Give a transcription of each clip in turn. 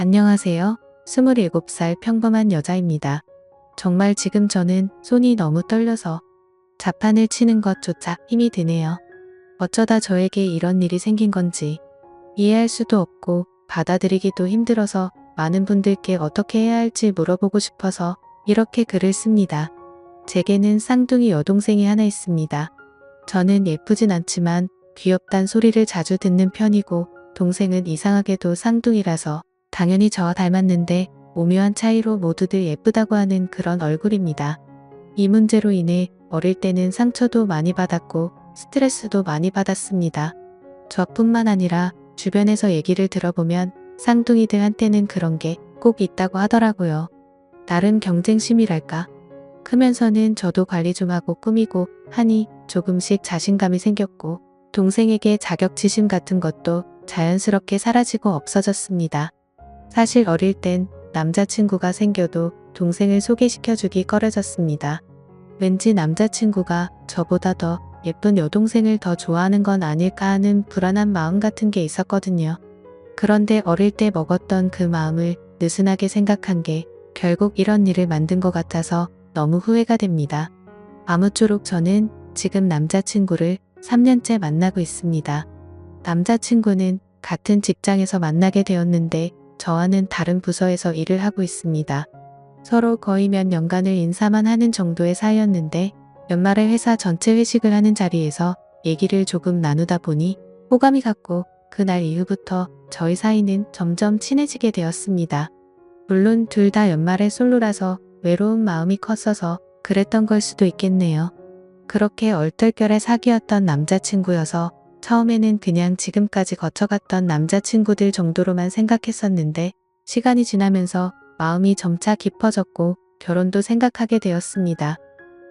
안녕하세요. 27살 평범한 여자입니다. 정말 지금 저는 손이 너무 떨려서 자판을 치는 것조차 힘이 드네요. 어쩌다 저에게 이런 일이 생긴 건지 이해할 수도 없고 받아들이기도 힘들어서 많은 분들께 어떻게 해야 할지 물어보고 싶어서 이렇게 글을 씁니다. 제게는 쌍둥이 여동생이 하나 있습니다. 저는 예쁘진 않지만 귀엽단 소리를 자주 듣는 편이고 동생은 이상하게도 쌍둥이라서 당연히 저와 닮았는데 오묘한 차이로 모두들 예쁘다고 하는 그런 얼굴입니다. 이 문제로 인해 어릴 때는 상처도 많이 받았고 스트레스도 많이 받았습니다. 저뿐만 아니라 주변에서 얘기를 들어보면 쌍둥이들한테는 그런 게 꼭 있다고 하더라고요. 나름 경쟁심이랄까? 크면서는 저도 관리 좀 하고 꾸미고 하니 조금씩 자신감이 생겼고 동생에게 자격지심 같은 것도 자연스럽게 사라지고 없어졌습니다. 사실 어릴 땐 남자친구가 생겨도 동생을 소개시켜주기 꺼려졌습니다. 왠지 남자친구가 저보다 더 예쁜 여동생을 더 좋아하는 건 아닐까 하는 불안한 마음 같은 게 있었거든요. 그런데 어릴 때 먹었던 그 마음을 느슨하게 생각한 게 결국 이런 일을 만든 것 같아서 너무 후회가 됩니다. 아무쪼록 저는 지금 남자친구를 3년째 만나고 있습니다. 남자친구는 같은 직장에서 만나게 되었는데 저와는 다른 부서에서 일을 하고 있습니다. 서로 거의 몇 년간을 인사만 하는 정도의 사이였는데 연말에 회사 전체 회식을 하는 자리에서 얘기를 조금 나누다 보니 호감이 갔고 그날 이후부터 저희 사이는 점점 친해지게 되었습니다. 물론 둘 다 연말에 솔로라서 외로운 마음이 컸어서 그랬던 걸 수도 있겠네요. 그렇게 얼떨결에 사귀었던 남자친구여서 처음에는 그냥 지금까지 거쳐갔던 남자친구들 정도로만 생각했었는데 시간이 지나면서 마음이 점차 깊어졌고 결혼도 생각하게 되었습니다.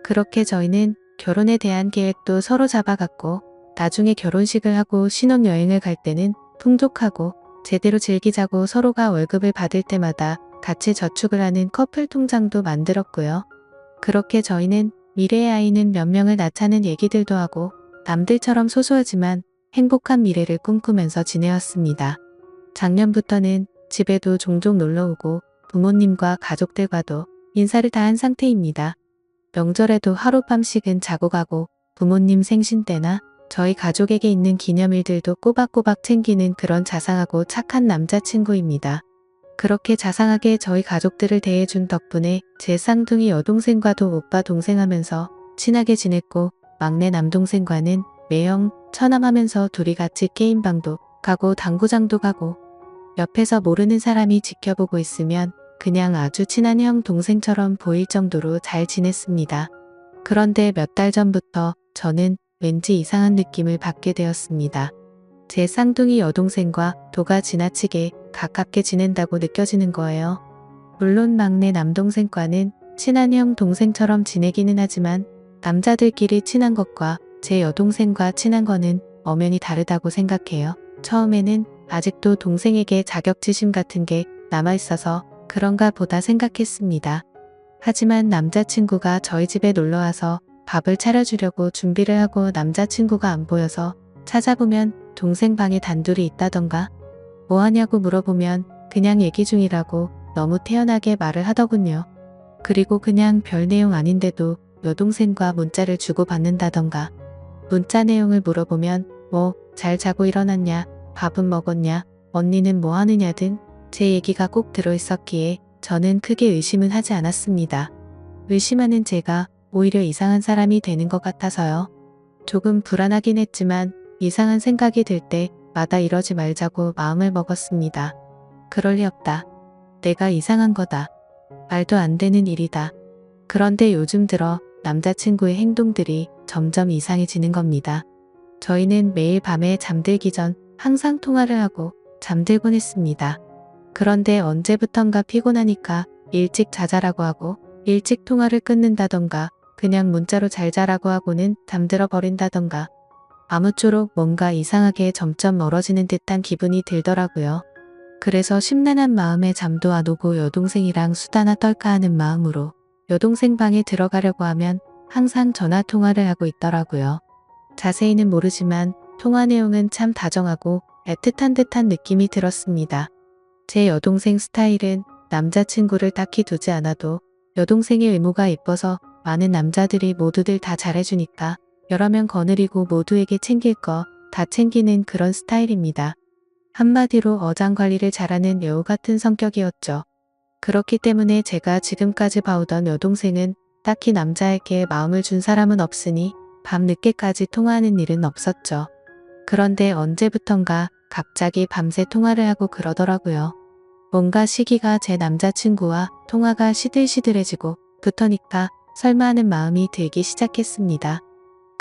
그렇게 저희는 결혼에 대한 계획도 서로 잡아갔고 나중에 결혼식을 하고 신혼여행을 갈 때는 풍족하고 제대로 즐기자고 서로가 월급을 받을 때마다 같이 저축을 하는 커플 통장도 만들었고요. 그렇게 저희는 미래의 아이는 몇 명을 낳자는 얘기들도 하고 남들처럼 소소하지만 행복한 미래를 꿈꾸면서 지내왔습니다. 작년부터는 집에도 종종 놀러오고 부모님과 가족들과도 인사를 다 한 상태입니다. 명절에도 하룻밤씩은 자고 가고 부모님 생신 때나 저희 가족에게 있는 기념일들도 꼬박꼬박 챙기는 그런 자상하고 착한 남자친구입니다. 그렇게 자상하게 저희 가족들을 대해준 덕분에 제 쌍둥이 여동생과도 오빠 동생 하면서 친하게 지냈고 막내 남동생과는 매형 처남하면서 둘이 같이 게임방도 가고 당구장도 가고 옆에서 모르는 사람이 지켜보고 있으면 그냥 아주 친한 형 동생처럼 보일 정도로 잘 지냈습니다. 그런데 몇 달 전부터 저는 왠지 이상한 느낌을 받게 되었습니다. 제 쌍둥이 여동생과 도가 지나치게 가깝게 지낸다고 느껴지는 거예요. 물론 막내 남동생과는 친한 형 동생처럼 지내기는 하지만 남자들끼리 친한 것과 제 여동생과 친한 거는 엄연히 다르다고 생각해요. 처음에는 아직도 동생에게 자격지심 같은 게 남아있어서 그런가 보다 생각했습니다. 하지만 남자친구가 저희 집에 놀러와서 밥을 차려주려고 준비를 하고 남자친구가 안 보여서 찾아보면 동생 방에 단둘이 있다던가 뭐하냐고 물어보면 그냥 얘기 중이라고 너무 태연하게 말을 하더군요. 그리고 그냥 별 내용 아닌데도 여동생과 문자를 주고받는다던가 문자 내용을 물어보면 뭐 잘 자고 일어났냐, 밥은 먹었냐, 언니는 뭐 하느냐 등 제 얘기가 꼭 들어있었기에 저는 크게 의심은 하지 않았습니다. 의심하는 제가 오히려 이상한 사람이 되는 것 같아서요. 조금 불안하긴 했지만 이상한 생각이 들 때마다 이러지 말자고 마음을 먹었습니다. 그럴 리 없다. 내가 이상한 거다. 말도 안 되는 일이다. 그런데 요즘 들어 남자친구의 행동들이 점점 이상해지는 겁니다. 저희는 매일 밤에 잠들기 전 항상 통화를 하고 잠들곤 했습니다. 그런데 언제부턴가 피곤하니까 일찍 자자라고 하고 일찍 통화를 끊는다던가 그냥 문자로 잘 자라고 하고는 잠들어 버린다던가 아무쪼록 뭔가 이상하게 점점 멀어지는 듯한 기분이 들더라고요. 그래서 심란한 마음에 잠도 안 오고 여동생이랑 수다나 떨까 하는 마음으로 여동생 방에 들어가려고 하면 항상 전화 통화를 하고 있더라고요. 자세히는 모르지만 통화 내용은 참 다정하고 애틋한 듯한 느낌이 들었습니다. 제 여동생 스타일은 남자친구를 딱히 두지 않아도 여동생의 외모가 예뻐서 많은 남자들이 모두들 다 잘해주니까 여러 명 거느리고 모두에게 챙길 거 다 챙기는 그런 스타일입니다. 한마디로 어장관리를 잘하는 여우 같은 성격이었죠. 그렇기 때문에 제가 지금까지 봐오던 여동생은 딱히 남자에게 마음을 준 사람은 없으니 밤 늦게까지 통화하는 일은 없었죠. 그런데 언제부턴가 갑자기 밤새 통화를 하고 그러더라고요. 뭔가 시기가 제 남자친구와 통화가 시들시들해지고 부터니까 설마 하는 마음이 들기 시작했습니다.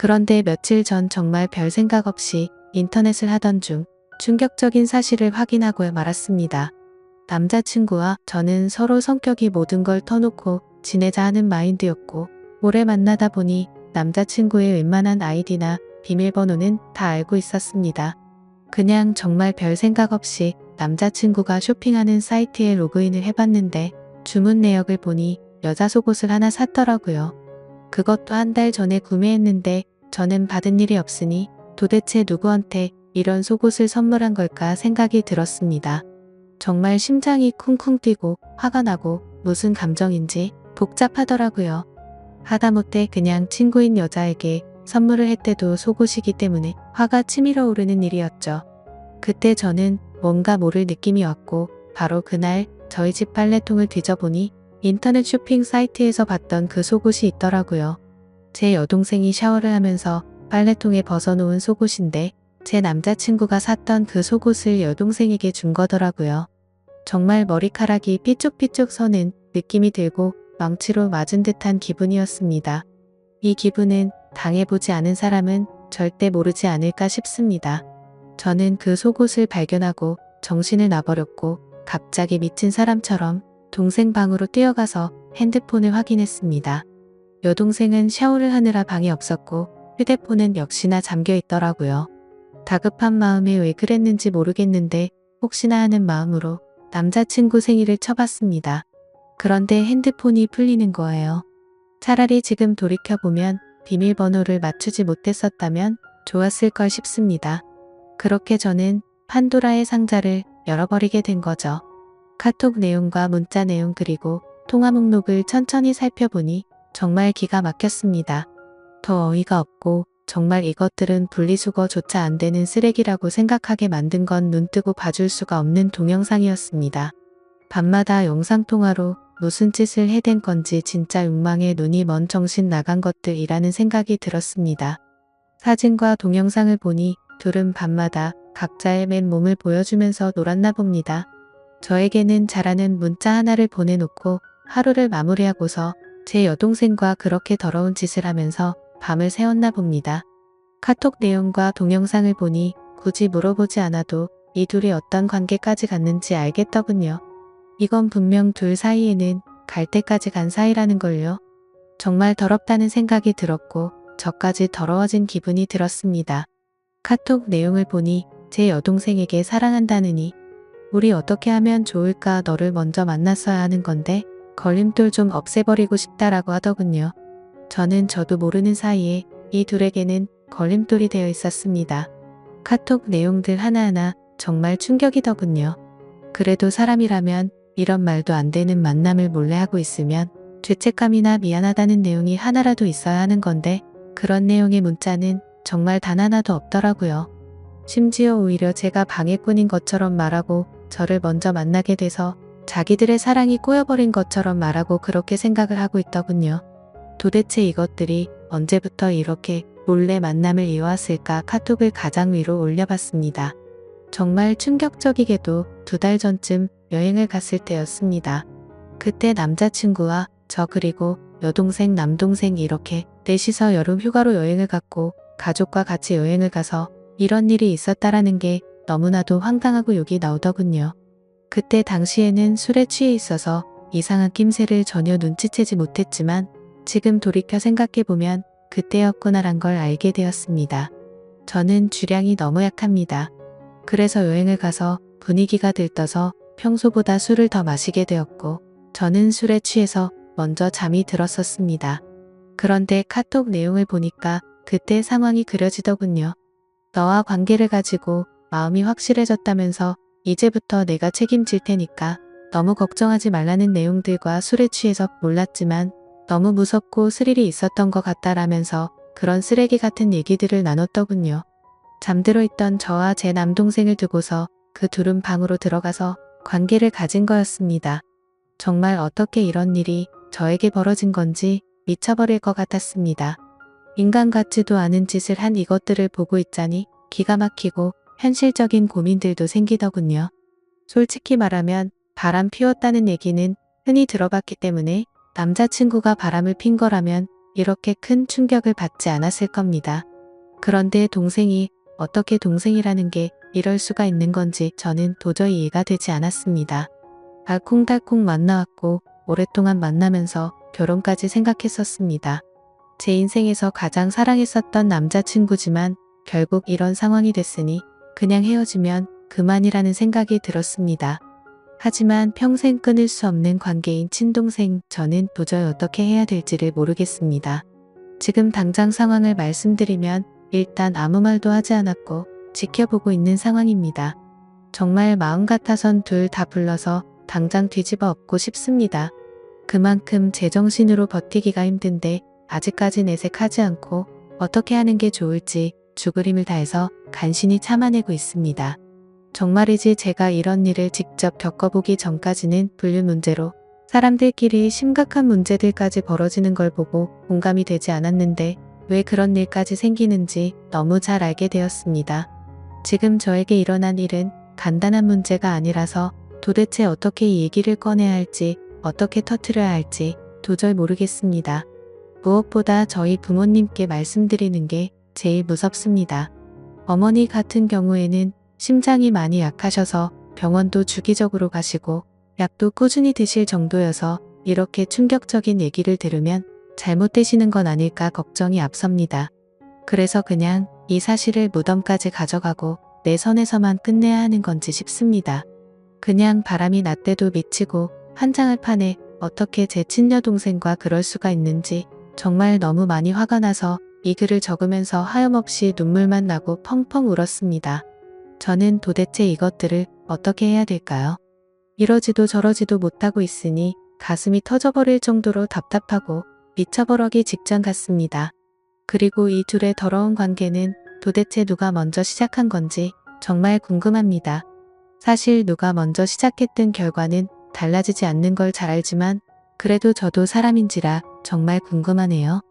그런데 며칠 전 정말 별 생각 없이 인터넷을 하던 중 충격적인 사실을 확인하고 말았습니다. 남자친구와 저는 서로 성격이 모든 걸 터놓고 지내자 하는 마인드였고 오래 만나다 보니 남자친구의 웬만한 아이디나 비밀번호는 다 알고 있었습니다. 그냥 정말 별 생각 없이 남자친구가 쇼핑하는 사이트에 로그인을 해봤는데 주문 내역을 보니 여자 속옷을 하나 샀더라고요. 그것도 한 달 전에 구매했는데 저는 받은 일이 없으니 도대체 누구한테 이런 속옷을 선물한 걸까 생각이 들었습니다. 정말 심장이 쿵쿵 뛰고 화가 나고 무슨 감정인지 복잡하더라고요. 하다못해 그냥 친구인 여자에게 선물을 했대도 속옷이기 때문에 화가 치밀어 오르는 일이었죠. 그때 저는 뭔가 모를 느낌이 왔고 바로 그날 저희 집 빨래통을 뒤져보니 인터넷 쇼핑 사이트에서 봤던 그 속옷이 있더라고요. 제 여동생이 샤워를 하면서 빨래통에 벗어놓은 속옷인데 제 남자친구가 샀던 그 속옷을 여동생에게 준 거더라고요. 정말 머리카락이 삐쭉삐쭉 서는 느낌이 들고 망치로 맞은 듯한 기분이었습니다. 이 기분은 당해보지 않은 사람은 절대 모르지 않을까 싶습니다. 저는 그 속옷을 발견하고 정신을 놔버렸고 갑자기 미친 사람처럼 동생 방으로 뛰어가서 핸드폰을 확인했습니다. 여동생은 샤워를 하느라 방에 없었고 휴대폰은 역시나 잠겨 있더라고요. 다급한 마음에 왜 그랬는지 모르겠는데 혹시나 하는 마음으로 남자친구 생일을 쳐봤습니다. 그런데 핸드폰이 풀리는 거예요. 차라리 지금 돌이켜보면 비밀번호를 맞추지 못했었다면 좋았을 걸 싶습니다. 그렇게 저는 판도라의 상자를 열어버리게 된 거죠. 카톡 내용과 문자 내용 그리고 통화 목록을 천천히 살펴보니 정말 기가 막혔습니다. 더 어이가 없고 정말 이것들은 분리수거조차 안 되는 쓰레기라고 생각하게 만든 건 눈뜨고 봐줄 수가 없는 동영상이었습니다. 밤마다 영상통화로 무슨 짓을 해댄 건지 진짜 욕망에 눈이 먼 정신 나간 것들이라는 생각이 들었습니다. 사진과 동영상을 보니 둘은 밤마다 각자의 맨몸을 보여주면서 놀았나 봅니다. 저에게는 잘하는 문자 하나를 보내놓고 하루를 마무리하고서 제 여동생과 그렇게 더러운 짓을 하면서 밤을 새웠나 봅니다. 카톡 내용과 동영상을 보니 굳이 물어보지 않아도 이 둘이 어떤 관계까지 갔는지 알겠더군요. 이건 분명 둘 사이에는 갈 때까지 간 사이라는 걸요. 정말 더럽다는 생각이 들었고 저까지 더러워진 기분이 들었습니다. 카톡 내용을 보니 제 여동생에게 사랑한다느니 우리 어떻게 하면 좋을까 너를 먼저 만났어야 하는 건데 걸림돌 좀 없애버리고 싶다라고 하더군요. 저는 저도 모르는 사이에 이 둘에게는 걸림돌이 되어 있었습니다. 카톡 내용들 하나하나 정말 충격이더군요. 그래도 사람이라면 이런 말도 안 되는 만남을 몰래 하고 있으면 죄책감이나 미안하다는 내용이 하나라도 있어야 하는 건데 그런 내용의 문자는 정말 단 하나도 없더라고요. 심지어 오히려 제가 방해꾼인 것처럼 말하고 저를 먼저 만나게 돼서 자기들의 사랑이 꼬여버린 것처럼 말하고 그렇게 생각을 하고 있더군요. 도대체 이것들이 언제부터 이렇게 몰래 만남을 이어왔을까 카톡을 가장 위로 올려봤습니다. 정말 충격적이게도 2달 전쯤 여행을 갔을 때였습니다. 그때 남자친구와 저 그리고 여동생 남동생 이렇게 넷이서 여름 휴가로 여행을 갔고 가족과 같이 여행을 가서 이런 일이 있었다라는 게 너무나도 황당하고 욕이 나오더군요. 그때 당시에는 술에 취해 있어서 이상한 낌새를 전혀 눈치채지 못했지만 지금 돌이켜 생각해보면 그때였구나란 걸 알게 되었습니다. 저는 주량이 너무 약합니다. 그래서 여행을 가서 분위기가 들떠서 평소보다 술을 더 마시게 되었고 저는 술에 취해서 먼저 잠이 들었었습니다. 그런데 카톡 내용을 보니까 그때 상황이 그려지더군요. 너와 관계를 가지고 마음이 확실해졌다면서 이제부터 내가 책임질 테니까 너무 걱정하지 말라는 내용들과 술에 취해서 몰랐지만 너무 무섭고 스릴이 있었던 것 같다라면서 그런 쓰레기 같은 얘기들을 나눴더군요. 잠들어 있던 저와 제 남동생을 두고서 그 둘은 방으로 들어가서 관계를 가진 거였습니다. 정말 어떻게 이런 일이 저에게 벌어진 건지 미쳐버릴 것 같았습니다. 인간 같지도 않은 짓을 한 이것들을 보고 있자니 기가 막히고 현실적인 고민들도 생기더군요. 솔직히 말하면 바람 피웠다는 얘기는 흔히 들어봤기 때문에 남자친구가 바람을 핀 거라면 이렇게 큰 충격을 받지 않았을 겁니다. 그런데 동생이 어떻게 동생이라는 게 이럴 수가 있는 건지 저는 도저히 이해가 되지 않았습니다. 알콩달콩 만나왔고 오랫동안 만나면서 결혼까지 생각했었습니다. 제 인생에서 가장 사랑했었던 남자친구지만 결국 이런 상황이 됐으니 그냥 헤어지면 그만이라는 생각이 들었습니다. 하지만 평생 끊을 수 없는 관계인 친동생, 저는 도저히 어떻게 해야 될지를 모르겠습니다. 지금 당장 상황을 말씀드리면 일단 아무 말도 하지 않았고 지켜보고 있는 상황입니다. 정말 마음 같아선 둘 다 불러서 당장 뒤집어 엎고 싶습니다. 그만큼 제정신으로 버티기가 힘든데 아직까지 내색하지 않고 어떻게 하는 게 좋을지 죽을 힘을 다해서 간신히 참아내고 있습니다. 정말이지 제가 이런 일을 직접 겪어보기 전까지는 불륜 문제로 사람들끼리 심각한 문제들까지 벌어지는 걸 보고 공감이 되지 않았는데 왜 그런 일까지 생기는지 너무 잘 알게 되었습니다. 지금 저에게 일어난 일은 간단한 문제가 아니라서 도대체 어떻게 이 얘기를 꺼내야 할지 어떻게 터뜨려야 할지 도저히 모르겠습니다. 무엇보다 저희 부모님께 말씀드리는 게 제일 무섭습니다. 어머니 같은 경우에는 심장이 많이 약하셔서 병원도 주기적으로 가시고 약도 꾸준히 드실 정도여서 이렇게 충격적인 얘기를 들으면 잘못되시는 건 아닐까 걱정이 앞섭니다. 그래서 그냥 이 사실을 무덤까지 가져가고 내 선에서만 끝내야 하는 건지 싶습니다. 그냥 바람이 났대도 미치고 한장을 파네 어떻게 제 친여동생과 그럴 수가 있는지 정말 너무 많이 화가 나서 이 글을 적으면서 하염없이 눈물만 나고 펑펑 울었습니다. 저는 도대체 이것들을 어떻게 해야 될까요? 이러지도 저러지도 못하고 있으니 가슴이 터져버릴 정도로 답답하고 미쳐버리기 직전 같습니다. 그리고 이 둘의 더러운 관계는 도대체 누가 먼저 시작한 건지 정말 궁금합니다. 사실 누가 먼저 시작했든 결과는 달라지지 않는 걸 잘 알지만 그래도 저도 사람인지라 정말 궁금하네요.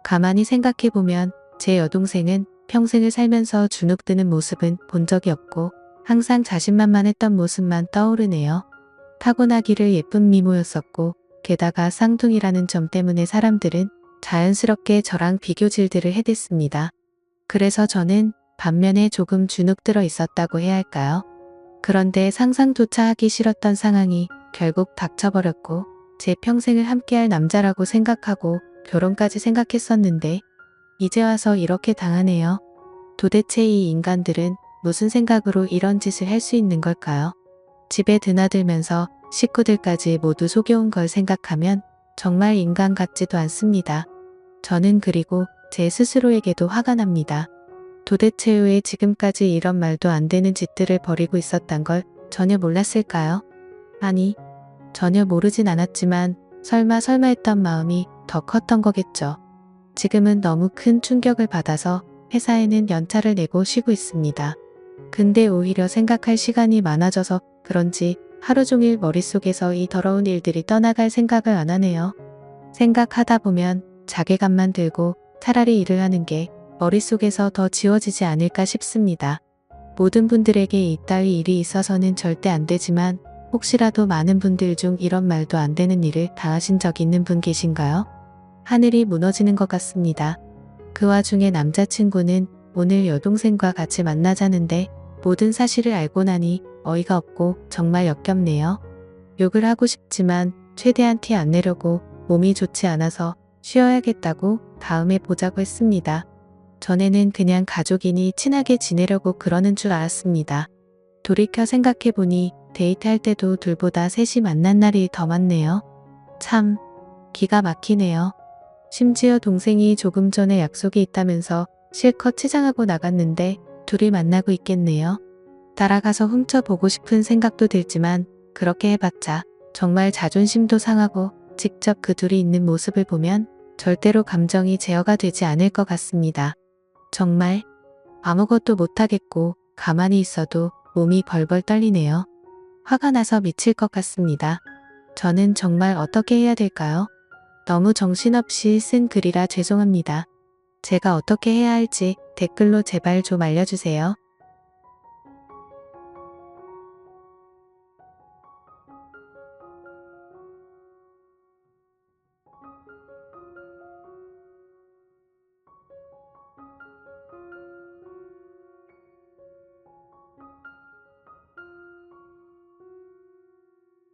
가만히 생각해보면 제 여동생은 평생을 살면서 주눅드는 모습은 본 적이 없고 항상 자신만만했던 모습만 떠오르네요. 타고나기를 예쁜 미모였었고 게다가 쌍둥이라는 점 때문에 사람들은 자연스럽게 저랑 비교질들을 해댔습니다. 그래서 저는 반면에 조금 주눅들어 있었다고 해야 할까요? 그런데 상상조차 하기 싫었던 상황이 결국 닥쳐버렸고 제 평생을 함께할 남자라고 생각하고 결혼까지 생각했었는데 이제 와서 이렇게 당하네요. 도대체 이 인간들은 무슨 생각으로 이런 짓을 할 수 있는 걸까요? 집에 드나들면서 식구들까지 모두 속여온 걸 생각하면 정말 인간 같지도 않습니다. 저는 그리고 제 스스로에게도 화가 납니다. 도대체 왜 지금까지 이런 말도 안 되는 짓들을 벌이고 있었단 걸 전혀 몰랐을까요? 아니, 전혀 모르진 않았지만 설마 했던 마음이 더 컸던 거겠죠. 지금은 너무 큰 충격을 받아서 회사에는 연차를 내고 쉬고 있습니다. 근데 오히려 생각할 시간이 많아져서 그런지 하루 종일 머릿속에서 이 더러운 일들이 떠나갈 생각을 안 하네요. 생각하다 보면 자괴감만 들고 차라리 일을 하는 게 머릿속에서 더 지워지지 않을까 싶습니다. 모든 분들에게 이따위 일이 있어서는 절대 안 되지만 혹시라도 많은 분들 중 이런 말도 안 되는 일을 당하신 적 있는 분 계신가요? 하늘이 무너지는 것 같습니다. 그 와중에 남자친구는 오늘 여동생과 같이 만나자는데 모든 사실을 알고 나니 어이가 없고 정말 역겹네요. 욕을 하고 싶지만 최대한 티 안 내려고 몸이 좋지 않아서 쉬어야겠다고 다음에 보자고 했습니다. 전에는 그냥 가족이니 친하게 지내려고 그러는 줄 알았습니다. 돌이켜 생각해보니 데이트할 때도 둘보다 셋이 만난 날이 더 많네요. 참 기가 막히네요. 심지어 동생이 조금 전에 약속이 있다면서 실컷 치장하고 나갔는데 둘이 만나고 있겠네요. 따라가서 훔쳐보고 싶은 생각도 들지만 그렇게 해봤자 정말 자존심도 상하고 직접 그 둘이 있는 모습을 보면 절대로 감정이 제어가 되지 않을 것 같습니다. 정말 아무것도 못하겠고 가만히 있어도 몸이 벌벌 떨리네요. 화가 나서 미칠 것 같습니다. 저는 정말 어떻게 해야 될까요? 너무 정신없이 쓴 글이라 죄송합니다. 제가 어떻게 해야 할지 댓글로 제발 좀 알려주세요.